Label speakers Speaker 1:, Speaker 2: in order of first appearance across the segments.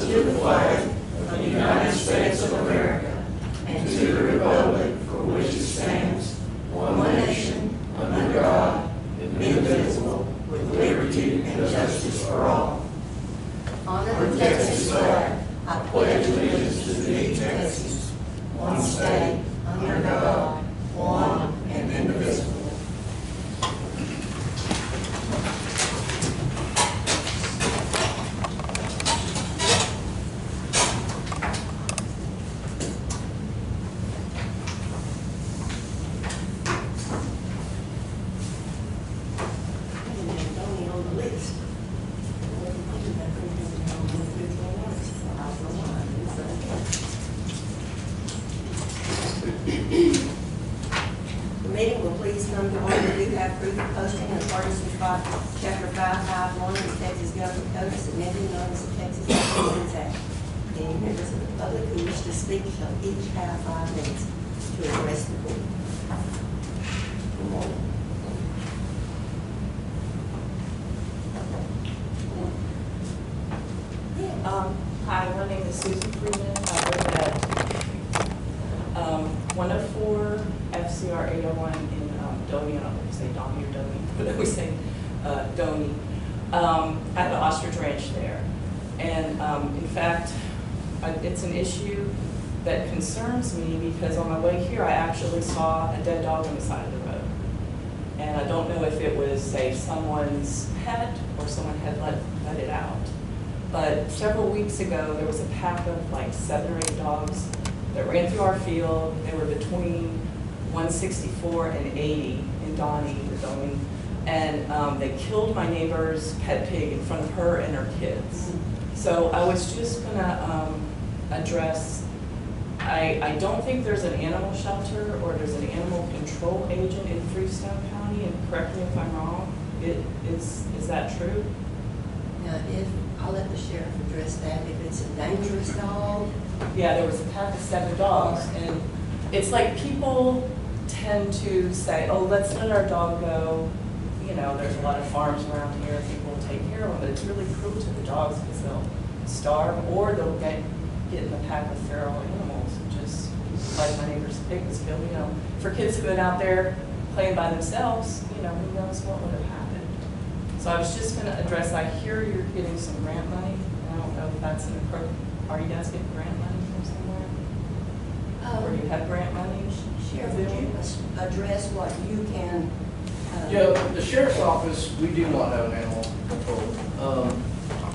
Speaker 1: to the flag of the United States of America and to the republic for which it stands, one nation, under God, indivisible, with liberty and justice for all. Honor the Texas flag. I pledge allegiance to thee, Texas, one state, under God, one and indivisible.
Speaker 2: The meeting will please come to order. We do have proof of posting in accordance with Chapter 551 of the Texas Government Code as amended known as the Texas Government Act. Any members of the public who wish to speak shall each have 5 minutes to address the board. Good morning.
Speaker 3: Hi, my name is Susan Freeman. I live at 104 FCR 801 in Doney. I don't know if we say Doney or Doney, but we say Doney. At the Ostrich Ranch there. And in fact, it's an issue that concerns me because on my way here, I actually saw a dead dog on the side of the road. And I don't know if it was, say, someone's pet or someone had let it out. But several weeks ago, there was a pack of like 7 or 8 dogs that ran through our field. They were between 164 and 80 in Doney, and they killed my neighbor's pet pig in front of her and her kids. So I was just gonna address, I don't think there's an animal shelter or there's an animal control agent in Freestone County, and correct me if I'm wrong. Is that true?
Speaker 2: Now, I'll let the sheriff address that. If it's a dangerous dog.
Speaker 3: Yeah, there was a pack of 7 dogs, and it's like people tend to say, oh, let's let our dog go. You know, there's a lot of farms around here, people will take care of them, but it's really cruel to the dogs because they'll starve or they'll get in a pack of feral animals, just like my neighbor's pig was killed. You know, for kids who have been out there playing by themselves, you know, who knows what would have happened. So I was just going to address, I hear you're getting some grant money. I don't know if that's an appropriate, are you guys getting grant money from somewhere? Or you have grant money?
Speaker 2: Sheriff, would you address what you can?
Speaker 4: Yeah, the sheriff's office, we do not have an animal control.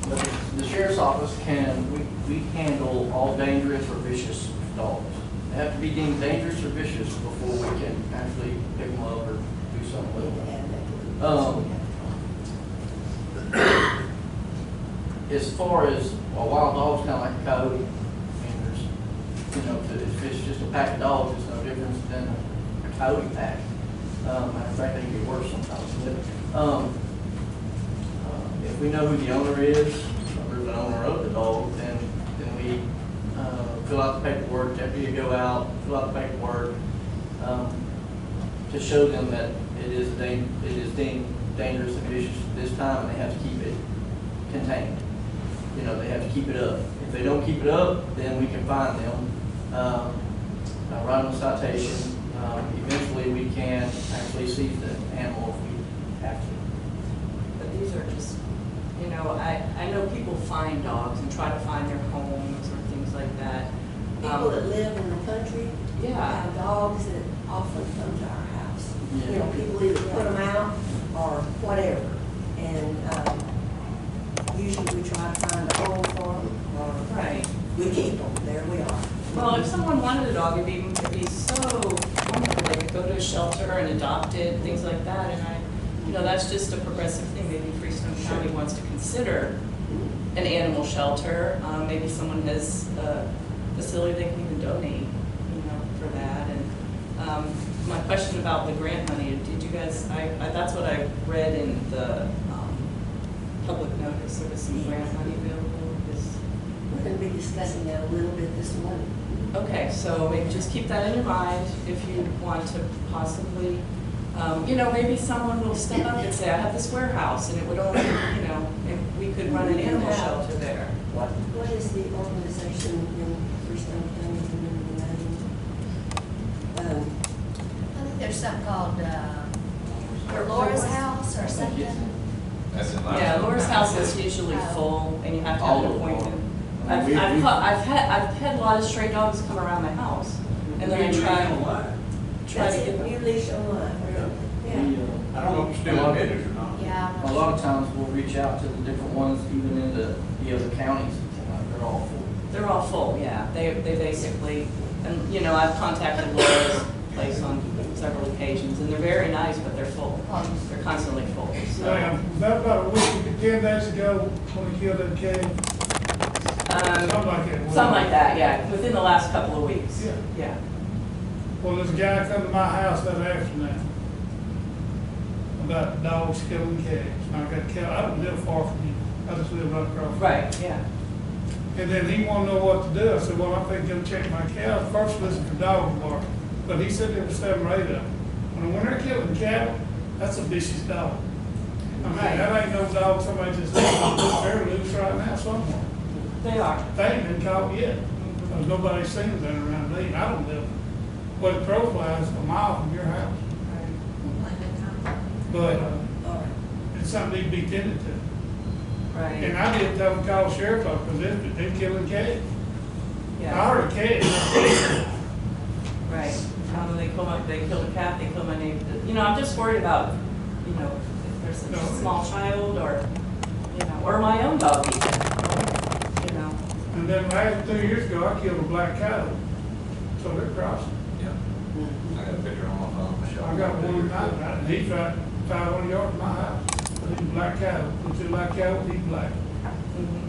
Speaker 4: But the sheriff's office we handle all dangerous or vicious dogs. They have to be deemed dangerous or vicious before we can actually pick them up or do something with them. As far as a wild dog's kind of like a coyote, I mean, there's, you know, if it's just a pack of dogs, it's no different than a coyote pack. Matter of fact, they can get worse sometimes. If we know who the owner is, or there's an owner of the dog, then we fill out the paperwork. Deputy go out, fill out the paperwork to show them that it is deemed dangerous and vicious at this time, and they have to keep it contained. You know, they have to keep it up. If they don't keep it up, then we can fine them, write them a citation. Eventually, we can actually seize the animal if we have to.
Speaker 3: But these are just, you know, I know people find dogs and try to find their homes or things like that.
Speaker 2: People that live in the country have dogs that often come to our house.
Speaker 4: Yeah.
Speaker 2: You know, people either put them out or whatever. And usually we try to find a home for them or we keep them. There we are.
Speaker 3: Well, if someone wanted a dog, it'd be so wonderful. They could go to a shelter and adopt it, things like that. And you know, that's just a progressive thing. Maybe Freestone County wants to consider an animal shelter. Maybe someone has a facility they can even donate, you know, for that. And my question about the grant money, did you guys, that's what I read in the public notice. There was some grant money available.
Speaker 2: We're going to be discussing that a little bit this morning.
Speaker 3: Okay, so maybe just keep that in your mind if you want to possibly You know, maybe someone will step up and say, I have this warehouse, and it would only, you know, if we could run an animal shelter there.
Speaker 2: What is the organization in Freestone County, remember the name?
Speaker 5: I think there's something called, Laura's House or something.
Speaker 1: That's in
Speaker 3: Yeah, Laura's house is usually full, and you have to have an appointment. I've had a lot of stray dogs come around my house, and then I try to
Speaker 2: That's
Speaker 3: get
Speaker 2: it,
Speaker 3: them.
Speaker 2: you leash online. Yeah.
Speaker 6: I don't know if it's still in it or not.
Speaker 5: Yeah.
Speaker 4: A lot of times we'll reach out to the different ones, even in the other counties, they're all full.
Speaker 3: They're all full, yeah. They basically, and, you know, I've contacted Laura's place on several occasions, and they're very nice, but they're full. They're constantly full, so.
Speaker 7: About a week, 10 days ago, when he killed that kid, something like that.
Speaker 3: Something like that, yeah, within the last couple of weeks.
Speaker 7: Yeah.
Speaker 3: Yeah.
Speaker 7: Well, there's a guy come to my house that afternoon about dogs killing cats. I got cat, I don't live far from you, I just live right across.
Speaker 3: Right, yeah.
Speaker 7: And then he wanted to know what to do. I said, well, I think go check my cows. First listen for dogs bark. But he said there was 7 or 8 of them. When they're killing cattle, that's a vicious dog. I mean,
Speaker 3: Right.
Speaker 7: that ain't no dog somebody just they're loose right now somewhere.
Speaker 3: They are.
Speaker 7: They ain't been caught yet. Because nobody's seen them around me. I don't live, well, the crow flies a mile from your house. But
Speaker 2: All right.
Speaker 7: it's something need to be tended to. And
Speaker 3: Right,
Speaker 7: I didn't tell them to call the sheriff up because they're killing cats. I
Speaker 3: yeah,
Speaker 7: heard a cat.
Speaker 3: right. They killed a cat, they killed my neighbor. You know, I'm just worried about, you know, if there's a
Speaker 7: No.
Speaker 3: small child or, you know, or my own dog even, you know.
Speaker 7: And then last 2 years ago, I killed a black cattle. So they're crossing.
Speaker 1: Yeah. I got a picture on my phone.
Speaker 7: I got one tonight, and he's right 500 yards from my house. But he's black cattle. He's black cattle, he's black.
Speaker 3: Mhm.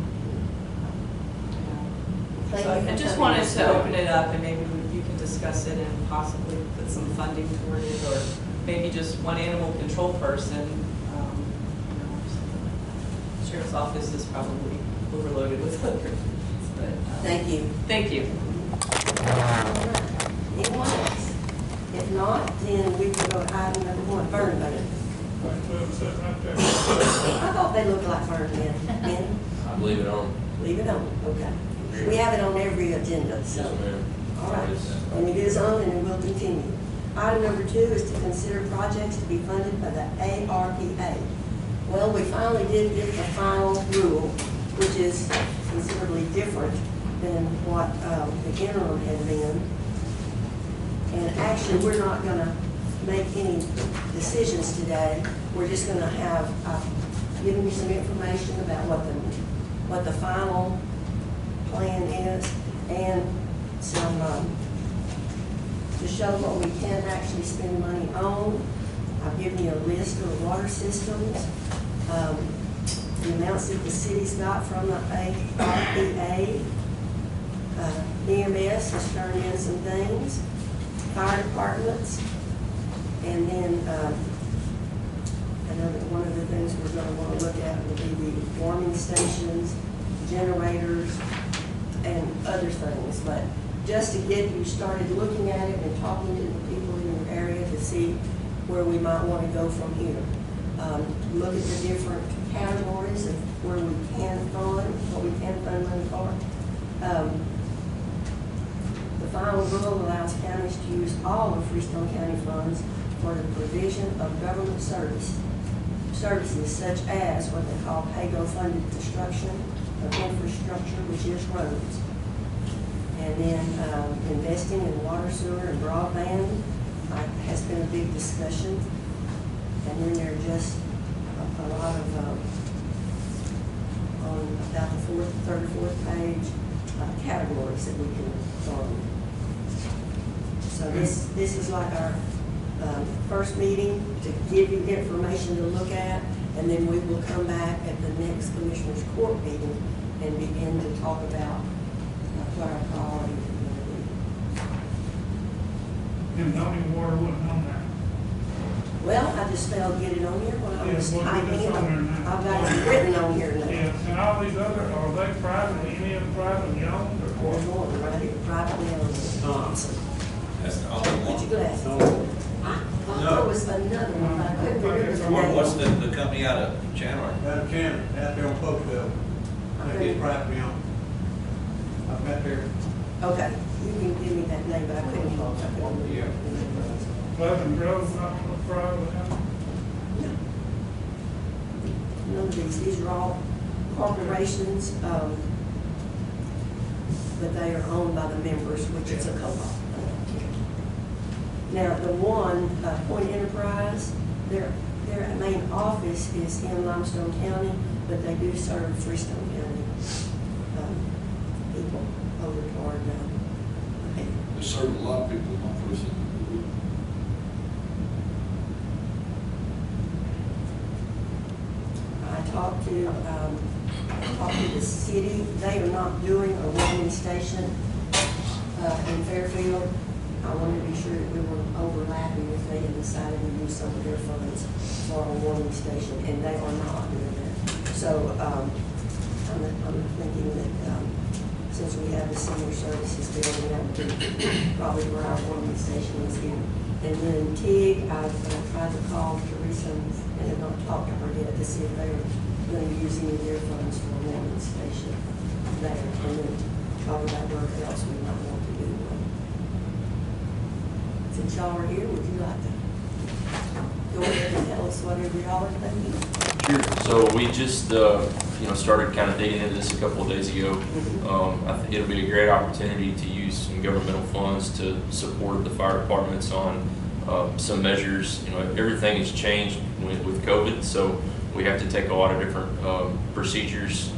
Speaker 2: Thank
Speaker 3: So
Speaker 2: you for
Speaker 3: I just
Speaker 2: coming.
Speaker 3: wanted to open it up and maybe you can discuss it and possibly put some funding toward it, or maybe just one animal control person, you know, or something like that. Sheriff's office is probably overloaded with other things, but.
Speaker 2: Thank you.
Speaker 3: Thank you.
Speaker 2: Anyone else? If not, then we can go to item number 1, burn ban.
Speaker 7: Like 12 sitting right there.
Speaker 2: I thought they looked like burn ban. Ben,
Speaker 1: I believe it on.
Speaker 2: leave it on, okay. We have it on every agenda, so.
Speaker 1: ma'am.
Speaker 2: All right, and it is on and it will continue. Item number 2 is to consider projects to be funded by the ARPA. Well, we finally did get the final rule, which is considerably different than what the interim had been. And actually, we're not gonna make any decisions today. We're just gonna have, given you some information about what the final plan is, and some, to show what we can actually spend money on. I've given you a list of the water systems, the amounts that the city's got from the ARPA. EMS has turned in some things, fire departments, and then, I know that one of the things we're gonna wanna look at will be the warming stations, generators, and other things, but just to get you started looking at it and talking to the people in your area to see where we might want to go from here. Look at the different categories of where we can fund, what we can fund money for. The final rule allows counties to use all of Freestone County funds for the provision of government services such as what they call PAYGO-funded construction of infrastructure, which is roads. And then investing in water, sewer, and broadband has been a big discussion. And then there are just a lot of, on about the third or fourth page, categories that we can fund. So this is like our first meeting to give you information to look at, and then we will come back at the next Commissioners Court meeting and begin to talk about what our priorities are going to be.
Speaker 7: And only water wasn't on there.
Speaker 2: Well, I just failed to get it on here when I
Speaker 7: Yeah,
Speaker 2: was
Speaker 7: well,
Speaker 2: typing
Speaker 7: it's
Speaker 2: it.
Speaker 7: on there now.
Speaker 2: I've got it written on here now.
Speaker 7: Yeah, and all these other, are they privately, any of them privately owned or
Speaker 2: There's
Speaker 7: what?
Speaker 2: one right here, privately owned.
Speaker 1: That's the only
Speaker 2: Get your
Speaker 1: one.
Speaker 2: glasses. I thought there was another
Speaker 6: he out of Chandler?
Speaker 1: Out of Chandler, out there on Post Road. I think it's property on. I've got there.
Speaker 2: Okay, you can give me that name, but I couldn't talk.
Speaker 1: Yeah.
Speaker 7: Pleasant Grove, not private.
Speaker 2: None of these are all corporations, but they are owned by the members, which is a co-op. Now, the one, Point Enterprise, their main office is in Limestone County, but they do serve Freestone County people over toward,
Speaker 8: They serve a lot of people in my prison.
Speaker 2: I talked to the city. They are not doing a warming station in Fairfield. I wanted to be sure that we were overlapping if they had decided to use some of their funds for a warming station, and they are not doing that. So I'm thinking that since we have the senior services building, that would be probably where our warming station is here. And then TIG, I've tried to call Teresa and have not talked to her yet to see if they are going to use any of their funds for a warming station there. And then talk about where else we might want to do one. Since y'all are here, would you like to go ahead and tell us whatever y'all are thinking?
Speaker 9: Sure. So we just, started kind of digging into this a couple of days ago. I think it'll be a great opportunity to use some governmental funds to support the fire departments on some measures. Everything has changed with COVID, so we have to take a lot of different procedures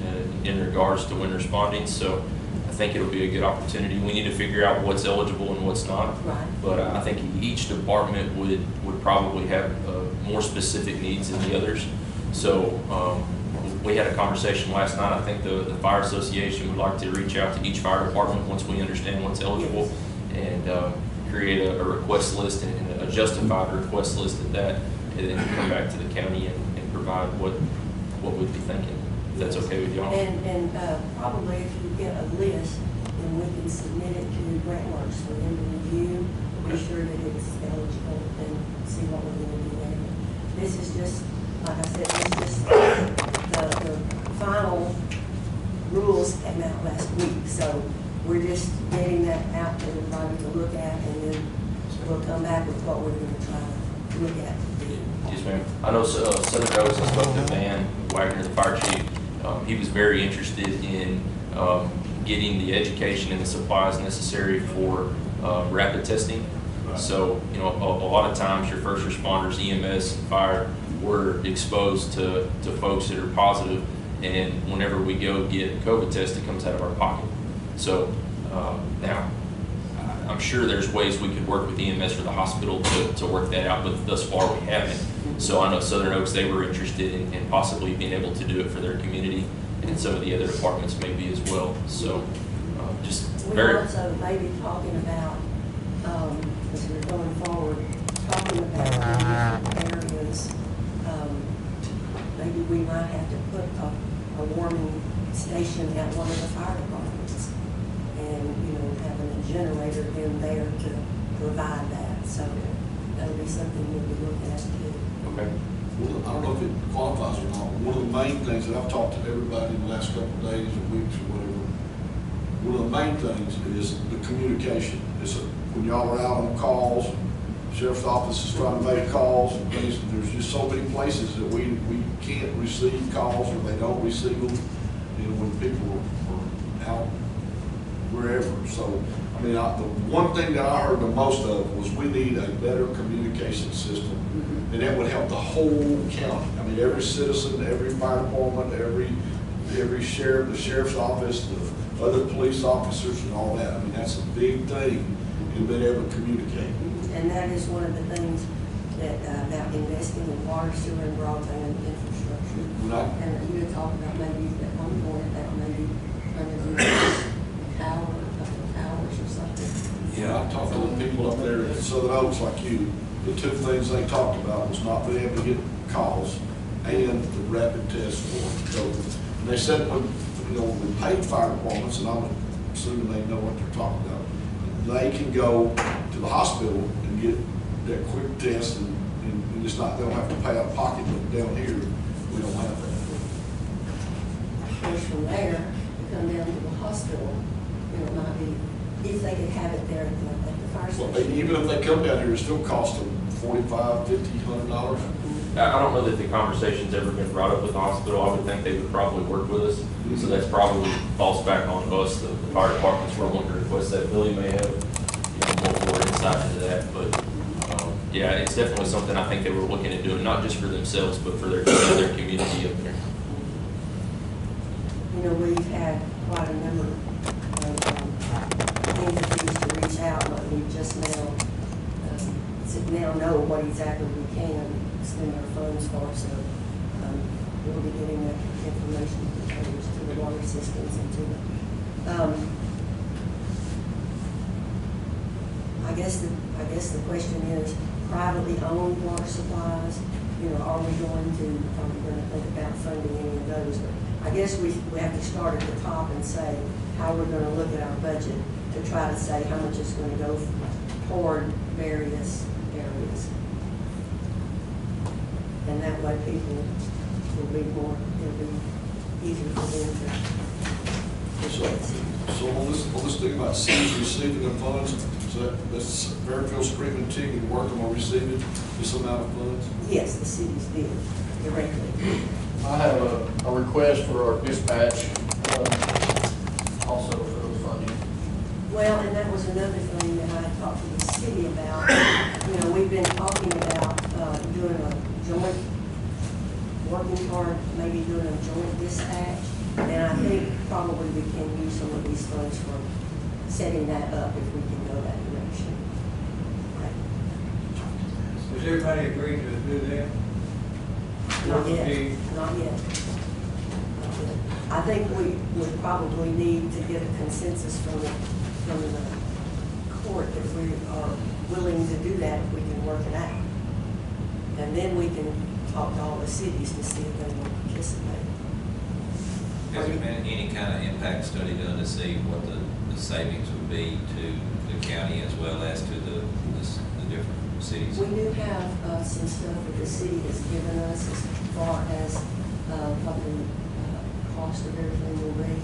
Speaker 9: in regards to when responding. So I think it'll be a good opportunity. We need to figure out what's eligible and what's not.
Speaker 2: Right.
Speaker 9: But I think each department would probably have more specific needs than the others. So we had a conversation last night. I think the Fire Association would like to reach out to each fire department once we understand what's eligible and create a request list and a justified request list at that, and then come back to the county and provide what we'd be thinking. If that's okay with y'all.
Speaker 2: And probably if you get a list, then we can submit it to Grantworks for them to review, be sure that it's eligible, and see what we're going to do there. This is just, like I said, it's just the final rules came out last week, so we're just getting that out to everybody to look at, and then we'll come back with what we're going to try to look at.
Speaker 9: Yes, ma'am. I know Southern Oaks, I spoke to Van Wagner, the fire chief. He was very interested in getting the education and the supplies necessary for rapid testing. So, a lot of times your first responders, EMS, fire, were exposed to folks that are positive, and whenever we go get a COVID test, it comes out of our pocket. So now, I'm sure there's ways we could work with EMS or the hospital to work that out, but thus far we haven't. So I know Southern Oaks, they were interested in possibly being able to do it for their community, and some of the other departments maybe as well. So just
Speaker 2: We're also maybe talking about, as we're going forward, talking about different areas. Maybe we might have to put a warming station at one of the fire departments, and having a generator in there to provide that. So that'll be something we'll be looking at too.
Speaker 9: okay.
Speaker 8: Well, I don't know if it qualifies or not. One of the main things that I've talked to everybody in the last couple of days or weeks or whatever, one of the main things is the communication. When y'all are out on calls, sheriff's office is trying to make calls and things, there's just so many places that we can't receive calls, or they don't receive them, when people are out wherever. So, the one thing that I heard the most of was we need a better communication system, and that would help the whole county. Every citizen, every fire department, every sheriff, the sheriff's office, the other police officers and all that. That's a big thing in being able to communicate.
Speaker 2: And that is one of the things that, about investing in water, sewer, and broadband infrastructure.
Speaker 8: Right.
Speaker 2: And you had talked about maybe at one point about maybe under the hours or something.
Speaker 8: Yeah, I talked to the people up there in Southern Oaks like you. The two things they talked about was not being able to get calls and the rapid test for COVID. And they said when we paid fire departments, and I'm assuming they know what they're talking about, they can go to the hospital and get that quick test, and it's not, they don't have to pay out of pocket, but down here, We don't have that.
Speaker 2: Of course, from there, to come down to the hospital, you know, it might be, if they could have it there at the fire
Speaker 8: Well,
Speaker 2: station.
Speaker 8: even if they come down here, it still costs them $45, $50, $100.
Speaker 9: I don't know that the conversation's ever been brought up with the hospital. I would think they would probably work with us. So that's probably falls back on us, the fire departments, were wanting to request that. Billy may have, more insight into that, but, yeah, it's definitely something I think they were looking at doing, not just for themselves, but for their community up there.
Speaker 2: You know, we've had quite a number of entities to reach out, but we just now know what exactly we can spend our funds for, so we'll be getting that information to the water systems and to the, I guess the question is, privately owned water supplies, you know, are we going to think about funding any of those? But I guess we have to start at the top and say how we're going to look at our budget to try to say how much is going to go toward various areas. And that way people will be more, it'll be easier for them to.
Speaker 8: So on this thing about cities receiving their funds, so that's Fairfield, Scream, and Tig, and working on receiving this amount of funds?
Speaker 2: Yes, the cities did directly.
Speaker 4: I have a request for our dispatch, also for those funding.
Speaker 2: Well, and that was another thing that I had talked to the city about. You know, we've been talking about doing a joint, working toward maybe doing a joint dispatch. And I think probably we can use some of these funds for setting that up if we can go that direction.
Speaker 6: Does everybody agree to do that?
Speaker 2: Not yet, not yet. I think we would probably need to get a consensus from the court that we are willing to do that if we can work it out. And then we can talk to all the cities to see if they will participate.
Speaker 10: Has there been any kind of impact study done to see what the savings would be to the county as well as to the different cities?
Speaker 2: We do have some stuff that the city has given us as far as what the cost of everything will be.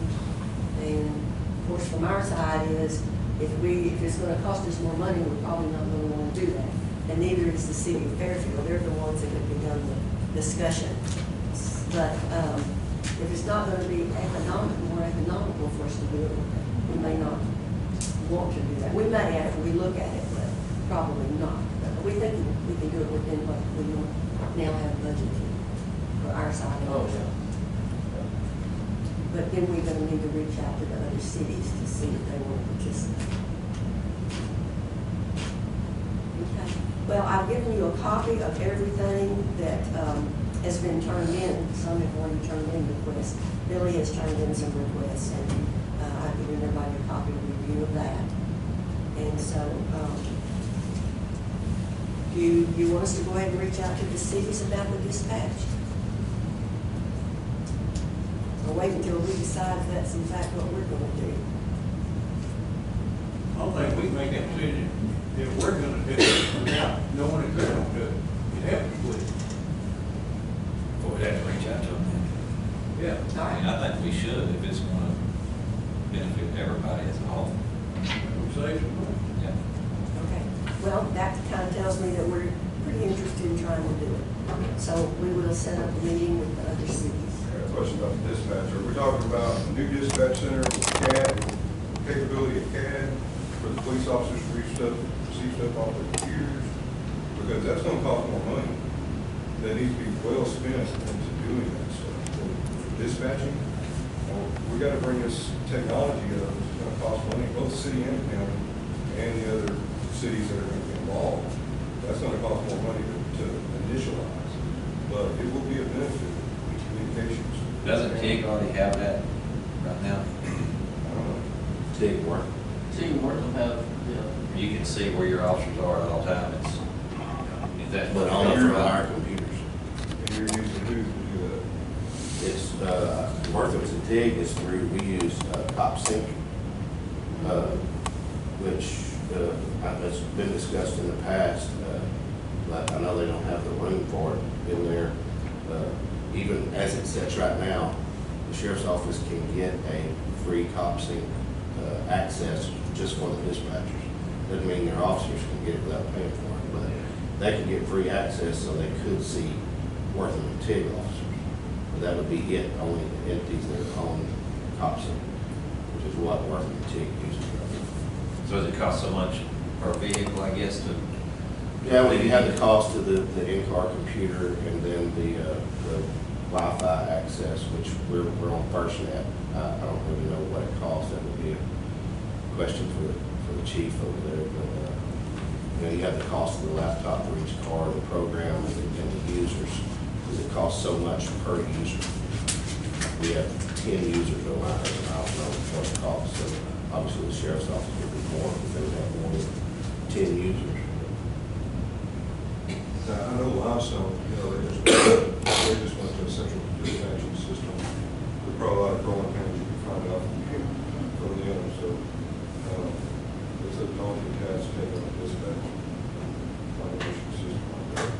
Speaker 2: And of course, from our side is, if it's going to cost us more money, we're probably not going to want to do that. And neither is the city of Fairfield. They're the ones that have begun the discussion. But if it's not going to be more economical for us to do it, we may not want to do that. We may after we look at it, but probably not. But we think we can do it within what we now have budgeted for our side.
Speaker 4: Oh, yeah.
Speaker 2: But then we're going to need to reach out to the other cities to see if they want to participate. Okay. Well, I've given you a copy of everything that has been turned in. Some have already turned in requests. Billy has turned in some requests, and I've given everybody a copy of review of that. And so, do you want us to go ahead and reach out to the cities about the dispatch? Or wait until we decide if that's in fact what we're going to do?
Speaker 6: I don't think we can make that decision if we're gonna do it without knowing if they're gonna do it. You'd have to quit.
Speaker 10: Or we'd have to reach out to them.
Speaker 6: Yeah.
Speaker 10: I mean, I think we should if it's gonna benefit everybody as a whole.
Speaker 6: We'll save some money.
Speaker 10: Yeah.
Speaker 2: Okay, well, that kind of tells me that we're pretty interested in trying to do it. So we will set up a meeting with the other cities.
Speaker 11: I got a question about the dispatch. Are we talking about a new dispatch center with CAD, capability of CAD, for the police officers to receive stuff off their computers? Because that's gonna cost more money. That needs to be well spent into doing that stuff. For dispatching, we gotta bring this technology up. It's gonna cost money, both the city and the county, and the other cities that are gonna be involved. That's gonna cost more money to initialize, but it will be a benefit in communications.
Speaker 10: Doesn't TIG already have that right now?
Speaker 11: I don't know.
Speaker 10: TIG work.
Speaker 4: Teamwork will have,
Speaker 10: You can see where your officers are at all times. If that's
Speaker 12: But only for our computers.
Speaker 11: And you're using who to do that?
Speaker 12: It's, Wortham's and TIG is through, we use PopSync, which has been discussed in the past. But I know they don't have the room for it in there. even as it sits right now, the sheriff's office can get a free cop sync access just for the dispatchers. Doesn't mean their officers can get it without paying for it, but they can get free access so they could see Wortham and TIG officers. But that would be it, only the entities that are on cop sync, which is what Wortham and TIG uses.
Speaker 10: So does it cost so much per vehicle, I guess, to?
Speaker 12: Yeah, well, you have the cost of the in-car computer and then the Wi-Fi access, which we're on FirstNet. I don't really know what it costs. That would be a question for the chief over there. But, you have the cost of the laptop for each car, the program, and the users, because it costs so much per user. We have 10 users on our, I don't know what it costs. So obviously the sheriff's office would be more if they would have more than 10 users.
Speaker 11: I know Limestone, they just went to a central dispatching system. There's probably a lot of growing pains you can find out from them, so, it's a daunting task to take on a dispatch automation system like that.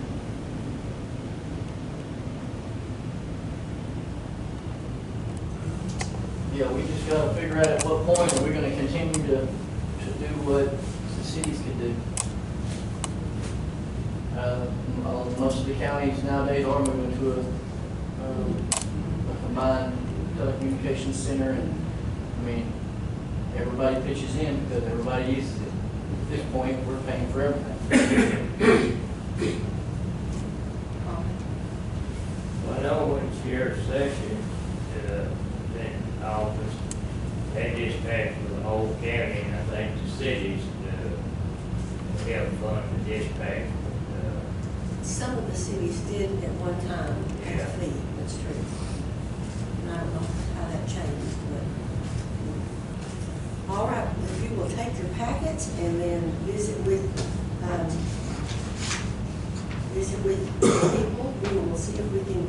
Speaker 4: Yeah, we just gotta figure out at what point are we gonna continue to do what the cities could do. Most of the counties nowadays are moving to a combined telecommunications center, and I mean, everybody pitches in because everybody uses it. At this point, we're paying for everything.
Speaker 6: Well, I know when it's your session, then office, they dispatch for the whole county, and I think the cities, help fund the dispatch.
Speaker 2: Some of the cities did at one time as a fee, that's true. And I don't know how that changed, but. All right, if you will take your packets and then visit with people, we will see if we can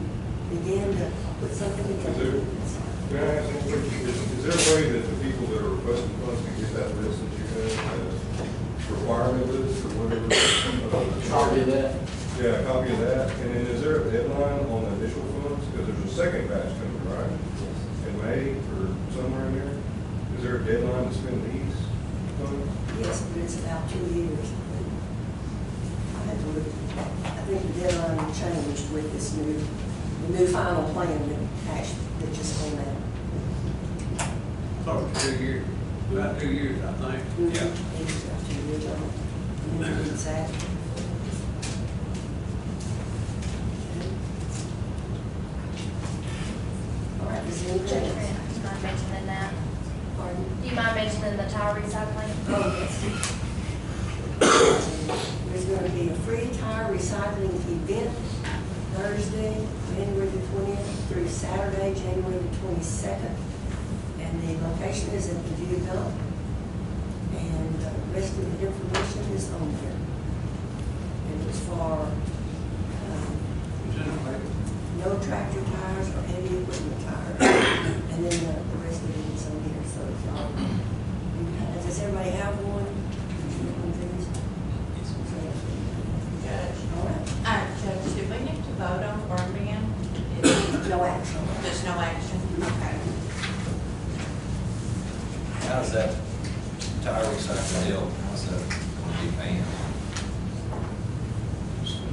Speaker 2: begin to put something together.
Speaker 11: Can I ask you, is there a way that the people that are requesting funds can get that list that you have, requirement list or whatever?
Speaker 4: Copy that.
Speaker 11: Yeah, a copy of that, and then is there a deadline on the initial funds? Because there's a second batch coming, right? In May or somewhere in there? Is there a deadline to spend these funds?
Speaker 2: Yes, but it's about 2 years. I had to look, I think the deadline changed with this new final plan that just came out.
Speaker 6: Oh, 2 years, about 2 years, I think.
Speaker 10: Yeah.
Speaker 2: It's about 2 years old. And then it's exact. All right, is there
Speaker 5: Judge
Speaker 2: anything
Speaker 5: Grant,
Speaker 2: else?
Speaker 5: do you mind mentioning that?
Speaker 2: Pardon?
Speaker 5: Do you mind mentioning the tire recycling?
Speaker 2: Oh, yes. There's going to be a free tire recycling event Thursday, January the 20th through Saturday, January the 22nd. And the location is at the View Dump. And the rest of the information is on there. And it's for no tractor tires or heavy equipment tires. And then the rest of it is on here. So if y'all, does everybody have one? All right.
Speaker 13: Judge, do we need to vote on Birmingham?
Speaker 2: No action.
Speaker 13: There's no action? Okay.
Speaker 10: How's that tire recycling deal, how's that going to be paying?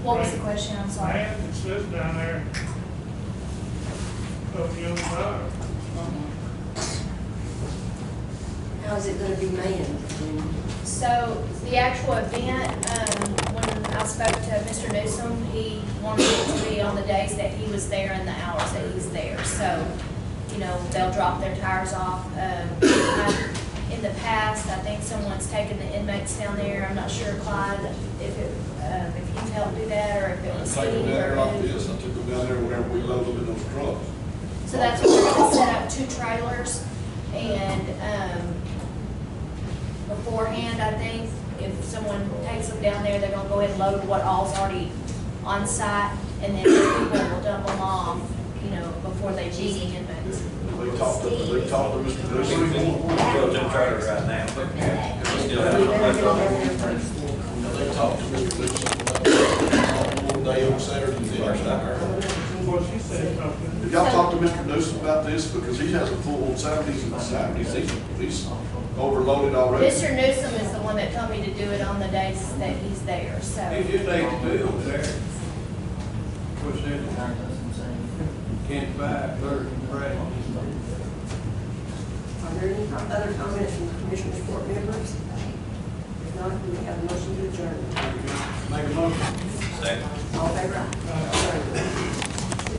Speaker 5: What was the question? I'm sorry.
Speaker 7: Man, it says down there, of young tire.
Speaker 2: How's it gonna be manned?
Speaker 5: So the actual event, when I spoke to Mr. Newsom, he wanted it to be on the days that he was there and the hours that he's there. So, they'll drop their tires off. In the past, I think someone's taken the inmates down there. I'm not sure, Clyde, if you've helped do that or if it was
Speaker 8: I take them
Speaker 5: Steve
Speaker 8: down there like
Speaker 5: or who.
Speaker 8: this, I took them down there whenever we load them in those trucks.
Speaker 5: So that's what we're gonna set up 2 trailers, and, beforehand, I think, if someone takes them down there, they're gonna go ahead and load what all's already on site, and then people will dump them off, before they choose the inmates.
Speaker 8: They talked to Mr. Newsom.
Speaker 10: Go to the trailer right now. We still have
Speaker 2: You
Speaker 10: some
Speaker 2: better
Speaker 10: left
Speaker 2: go
Speaker 10: over.
Speaker 2: down there first.
Speaker 8: They talked to Mr. Newsom about one day on Saturday.
Speaker 10: First I heard.
Speaker 2: I don't know if you
Speaker 7: what she said, probably.
Speaker 8: Did y'all talk to Mr. Newsom about this? Because he has a full Saturdays and Saturdays, he's overloaded already.
Speaker 5: Mr. Newsom is the one that told me to do it on the days that he's there, so.
Speaker 6: You just need to do it there. What's that? Can't buy, third, right?
Speaker 2: Are there any other comments from Commissioners Court members? If not, we have a motion to adjourn.
Speaker 11: Make a motion.
Speaker 10: Second.
Speaker 2: All in favor, aye.